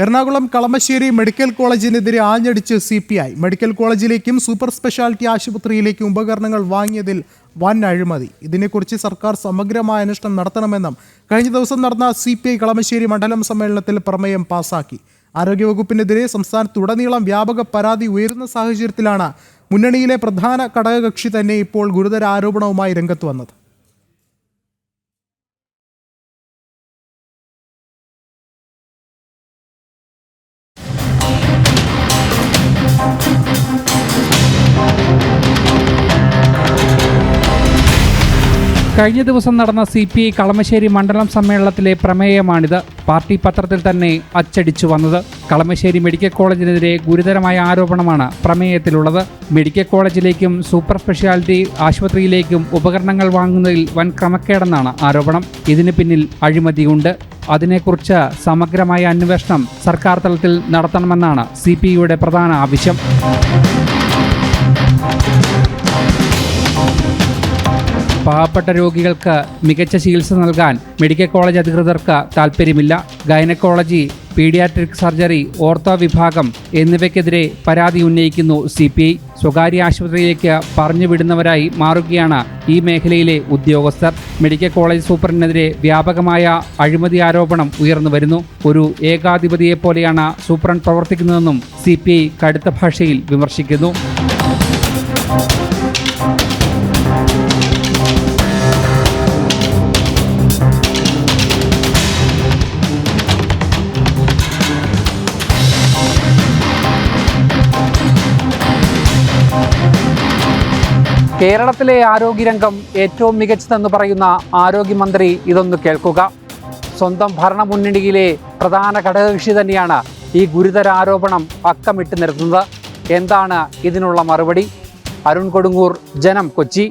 Ernakulam Kalamassery medical കോളേജിനെതിരെ ആഞ്ഞടിച്ച് CPI. Medical കോളേജിലേക്കും സൂപ്പർ സ്പെഷ്യാലിറ്റി ആശുപത്രിയിലേക്കും ഉപകരണങ്ങൾ വാങ്ങിയതിൽ വൻ അഴിമതി. ഇതിനെക്കുറിച്ച് സർക്കാർ സമഗ്രമായ അന്വേഷണം നടത്തണമെന്നും കഴിഞ്ഞ ദിവസം നടന്ന CPI കളമശ്ശേരി മണ്ഡലം സമ്മേളനത്തിൽ പ്രമേയം പാസാക്കി. ആരോഗ്യവകുപ്പിനെതിരെ സംസ്ഥാനത്തുടനീളം വ്യാപക പരാതി ഉയരുന്ന സാഹചര്യത്തിലാണ് മുന്നണിയിലെ പ്രധാന ഘടകകക്ഷി തന്നെ ഇപ്പോൾ ഗുരുതര ആരോപണവുമായി രംഗത്ത് വന്നത്. കഴിഞ്ഞ ദിവസം നടന്ന CPI കളമശ്ശേരി മണ്ഡലം സമ്മേളനത്തിലെ പ്രമേയമാണിത്. പാർട്ടി പത്രത്തിൽ തന്നെ അച്ചടിച്ചു വന്നത്. കളമശ്ശേരി മെഡിക്കൽ കോളേജിനെതിരെ ഗുരുതരമായ ആരോപണമാണ് പ്രമേയത്തിലുള്ളത്. മെഡിക്കൽ കോളേജിലേക്കും സൂപ്പർ സ്പെഷ്യാലിറ്റി ആശുപത്രിയിലേക്കും ഉപകരണങ്ങൾ വാങ്ങുന്നതിൽ വൻ ക്രമക്കേടെന്നാണ് ആരോപണം. ഇതിന് പിന്നിൽ അഴിമതിയുണ്ട്. അതിനെക്കുറിച്ച് സമഗ്രമായ അന്വേഷണം സർക്കാർ തലത്തിൽ നടത്തണമെന്നാണ് CPIയുടെ പ്രധാന ആവശ്യം. പാവപ്പെട്ട രോഗികൾക്ക് മികച്ച ചികിത്സ നൽകാൻ മെഡിക്കൽ കോളേജ് അധികൃതർക്ക് താൽപ്പര്യമില്ല. ഗൈനക്കോളജി, പീഡിയാട്രിക് സർജറി, ഓർത്തോ വിഭാഗം എന്നിവയ്ക്കെതിരെ പരാതി ഉന്നയിക്കുന്നു CPI. സ്വകാര്യ ആശുപത്രിയിലേക്ക് പറഞ്ഞുവിടുന്നവരായി മാറുകയാണ് ഈ മേഖലയിലെ ഉദ്യോഗസ്ഥർ. മെഡിക്കൽ കോളേജ് സൂപ്രണ്ടിനെതിരെ വ്യാപകമായ അഴിമതി ആരോപണം ഉയർന്നു വരുന്നു. ഒരു ഏകാധിപതിയെപ്പോലെയാണ് സൂപ്രണ്ട് പ്രവർത്തിക്കുന്നതെന്നും CPI കടുത്ത ഭാഷയിൽ വിമർശിക്കുന്നു. കേരളത്തിലെ ആരോഗ്യരംഗം ഏറ്റവും മികച്ചതെന്ന് പറയുന്ന ആരോഗ്യമന്ത്രി ഇതൊന്ന് കേൾക്കുക. സ്വന്തം ഭരണമുന്നണിയിലെ പ്രധാന ഘടകകക്ഷി തന്നെയാണ് ഈ ഗുരുതര ആരോപണം അക്കമിട്ട് നിരത്തുന്നത്. എന്താണ് ഇതിനുള്ള മറുപടി? അരുൺ കൊടുങ്ങൂർ, ജനം, കൊച്ചി.